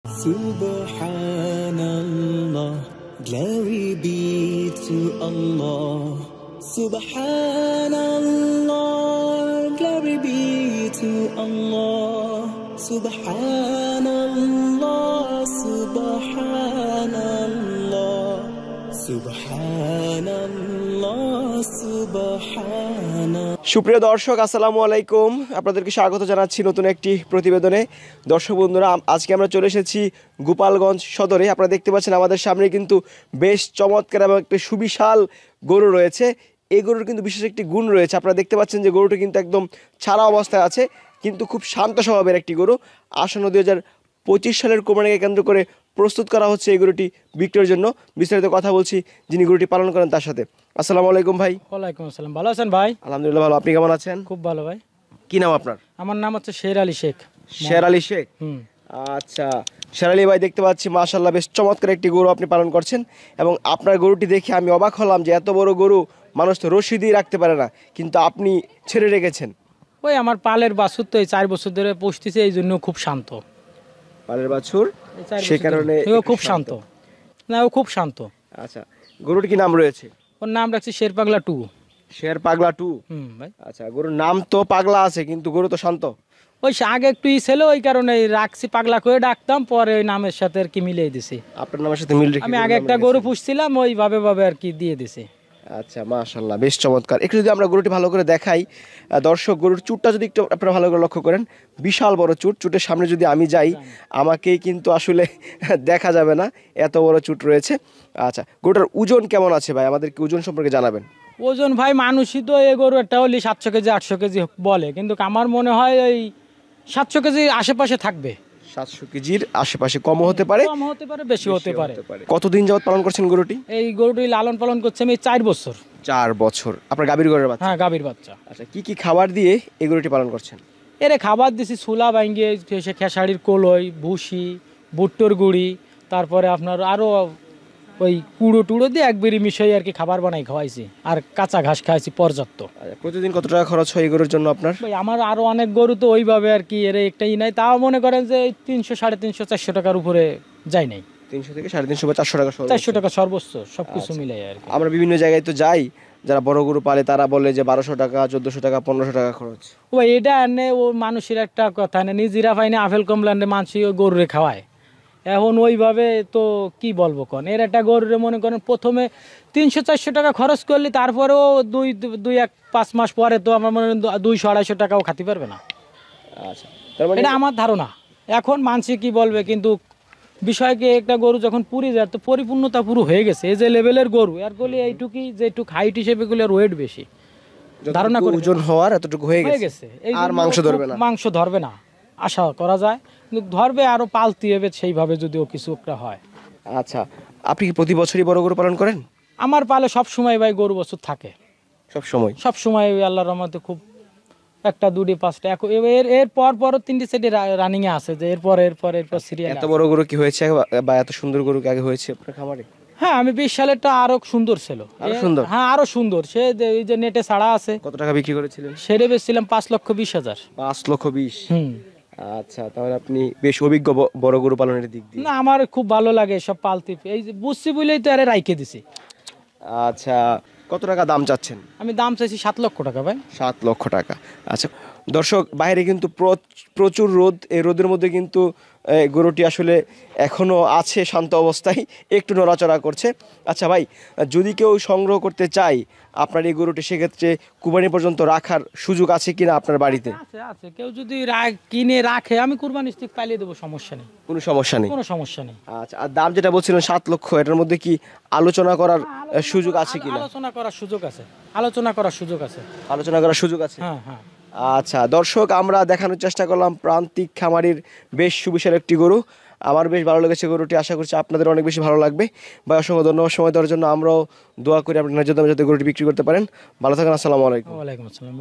Subhanallah, glory be to Allah. Subhanallah, glory be to Allah. Subhanallah, Subhanallah, Subhanallah, Subhanallah. সুপ্রিয় দর্শক, আসসালামু আলাইকুম। আপনাদেরকে স্বাগত জানাচ্ছি নতুন একটি প্রতিবেদনে। দর্শক বন্ধুরা, আজকে আমরা চলে এসেছি গোপালগঞ্জ সদরে। আপনারা দেখতে পাচ্ছেন আমাদের সামনে কিন্তু বেশ চমৎকার এবং একটি সুবিশাল গরু রয়েছে। এই গরুর কিন্তু বিশেষ একটি গুণ রয়েছে। আপনারা দেখতে পাচ্ছেন যে গরুটি কিন্তু একদম ছাড়া অবস্থায় আছে, কিন্তু খুব শান্ত স্বভাবের একটি গরু। আসন্ন 2025 সালের কোরবানিকে কেন্দ্র করে প্রস্তুত করা হচ্ছে এই গরুটি বিক্রয়ের জন্য। বিস্তারিত কথা বলছি যিনি গরুটি পালন করেন তার সাথে। আসসালামু আলাইকুম ভাই। ওয়ালাইকুম আসসালাম। ভালো আছেন ভাই? আলহামদুলিল্লাহ ভালো। আপনি কেমন আছেন? খুব ভালো ভাই। কি নাম আপনার? আমার নাম হচ্ছে শের আলী শেখ। শের আলী শেখ। আচ্ছা, শের আলী ভাই, দেখতে পাচ্ছি মাশাআল্লাহ বেশ চমৎকার একটি গরু আপনি পালন করছেন, এবং আপনার গরুটি দেখে আমি অবাক হলাম যে এত বড় গরু মানুষ তো রশি দিয়ে রাখতে পারে না, কিন্তু আপনি ছেড়ে রেখেছেন। ওই আমার পালের বাছুর তো এই 4 বছর ধরে পুষতেছে, এই জন্য খুব শান্ত। পালের বাছুর, সে কারণে ও খুব শান্ত। না, ও খুব শান্ত। আচ্ছা, গরুটির কি নাম রয়েছে? ওর নাম রাখছি শের পাগলা 2। শের পাগলা 2। ভাই। আচ্ছা, গরুর নাম তো পাগলা আছে, কিন্তু গরু তো শান্ত। ওই আগে একটু ছিল, ওই কারণে রাখছি পাগলা করে ডাকতাম, পরে ওই নামের সাথে আর কি মিলিয়ে দিছি। আপনার নামের সাথে মিল রেখে আমি আগে একটা গরু পুষছিলাম, ওইভাবে আর কি দিয়ে দিছি। আচ্ছা, মাশাআল্লাহ বেশ চমৎকার। একটু যদি আমরা গরুটি ভালো করে দেখাই দর্শক, গরুর চুটটা যদি একটু আপনারা ভালো করে লক্ষ্য করেন, বিশাল বড় চুট। চুটের সামনে যদি আমি যাই আমাকেই কিন্তু আসলে দেখা যাবে না, এত বড় চুট রয়েছে। আচ্ছা, গরুটার ওজন কেমন আছে ভাই? আমাদেরকে ওজন সম্পর্কে জানাবেন। ওজন ভাই, মানুষই তো এই গরু একটা হলে 700 কেজি 800 কেজি বলে, কিন্তু আমার মনে হয় ওই 700 কেজির আশেপাশে থাকবে। 700 কেজির আশেপাশে, কমও হতে পারে, কম হতে পারে, বেশি হতে পারে। কতদিন যাবত পালন করছেন গরুটি? এই গরুটি লালন পালন করছে আমি 4 বছর। 4 বছর। আপনার গাভীর গরুর বাচ্চা? হ্যাঁ, গাভীর বাচ্চা। আচ্ছা, কি কি খাবার দিয়ে এই গরুটি পালন করছেন? এরে খাবার দিছি ছোলা ভাঙ্গিয়ে, সে খেসারির কলই, ভুসি, ভুট্টোর গুঁড়ি, তারপরে আপনার আরও ওই কুড়ো টুড়ো দিয়ে একবারই মিশাই আর কি খাবার বানাই খাওয়াইছি, আর কাঁচা ঘাস খাওয়াইছি পর্যাপ্ত। প্রতিদিন কত টাকা খরচ হয় এই গরুর জন্য আপনার? ভাই, আমার আরও অনেক গরু তো ওইভাবে আর কি, এর একটাই নাই, তাও মনে করেন যে 300 350 400 টাকার উপরে যায় নাই। 300 থেকে 350 বা 400 টাকা, 400 টাকা সর্বোচ্চ, সবকিছু মিলাই আর কি। আমরা বিভিন্ন জায়গায় তো যাই, যারা বড় গরু পালে তারা বলে যে 1200 টাকা, 1400 টাকা, 1500 টাকা খরচ। ওই এটা এনে ও মানুষের একটা কথা না, নিজেরা পাইনি আপেল কমলান্ডে মানুষ গরুরে খাওয়ায়। এখন ওইভাবে তো কি বলবো কোন, এর একটা গরুরে মনে করেন প্রথমে 300 400 টাকা খরচ করলে, তারপরেও 2-5 মাস পরে তো আমার মনে হয় 200-250 টাকাও খাতে পারবে না। আচ্ছা, তার মানে এটা আমার ধারণা। এখন মানুষ কি বলবে, কিন্তু বিষয়কে একটা গরু যখন পুরি যায় তো পরিপূর্ণতা পুরো হয়ে গেছে। এই যে লেভেলের গরু এর গলি এইটুকুই, যেটুক হাইট হিসেবে গুলোর ওয়েট বেশি, ধারণা করে ওজন হওয়ার এতটুকু হয়ে গেছে, আর মাংস ধরবে না। মাংস ধরবে না আশা করা যায়, কিন্তু ধরবে, আরো পালতে হবে সেইভাবে যদিও কিছু একটা হয়। আচ্ছা, আপনি কি প্রতি বছরই বড় গরু পালন করেন? আমার পালে সব সময় ভাই গরু বছর থাকে, সব সময় আল্লাহর রহমতে খুব একটা 2টি 5টা এর পর 3টি সেটে রানিং এ আছে, যে এরপর সিরিয়াল। এত বড় গরু কি হয়েছে বা এত সুন্দর গরু কি আগে হয়েছে আপনার খামারে? হ্যাঁ, আমি 20 সালেরটা আরো সুন্দর ছিল। হ্যাঁ, আরো সুন্দর। সে এই যে নেটে ছাড়া আছে। কত টাকা বিক্রি করেছিলেন? সেরে বেচছিলাম 5,20,000। 5,20,000। আচ্ছা, তাহলে আপনি বেশ অভিজ্ঞ বড় গরু পালনের দিক দিয়ে। না, আমার খুব ভালো লাগে সব পালতে, এই যে বুঝছি বলেই তো আরে রাইখে দিছি। আচ্ছা, কত টাকা দাম চাচ্ছেন? আমি দাম চাইছি 7 লক্ষ টাকা ভাই। 7 লক্ষ টাকা। আচ্ছা দর্শক, বাইরে কিন্তু প্রচুর রোদ, এই রোদের মধ্যে কিন্তু গরুটি আসলে এখনও আছে শান্ত অবস্থায়, একটু নড়াচড়া করছে। আচ্ছা ভাই, যদি কেউ সংগ্রহ করতে চায় আপনার এই গরুটি, সেক্ষেত্রে কুরবানি পর্যন্ত রাখার সুযোগ আছে কিনা আপনার বাড়িতে? আছে, কেউ যদি কিনে রাখে আমি কুরবানি স্টিক পালিয়ে দেবো, সমস্যা নেই। কোনো সমস্যা নেই? কোনো সমস্যা নেই। আচ্ছা, আর দাম যেটা বলছিলেন 7 লক্ষ, এটার মধ্যে কি আলোচনা করার সুযোগ আছে কিনা? আলোচনা করার সুযোগ আছে, আলোচনা করার সুযোগ আছে। হ্যাঁ। আচ্ছা দর্শক, আমরা দেখানোর চেষ্টা করলাম প্রান্তিক খামারির বেশ সুবিশাল একটি গরু। আমার বেশ ভালো লেগেছে গরুটি, আশা করছি আপনাদের অনেক বেশি ভালো লাগবে। ভাই, অসংখ্য ধন্যবাদ সময় দেওয়ার জন্য। আমরাও দোয়া করি আপনি ন্যায্য দামে যাতে গরুটি বিক্রি করতে পারেন। ভালো থাকেন, আসসালামু আলাইকুম। ওয়ালাইকুম আসসালাম।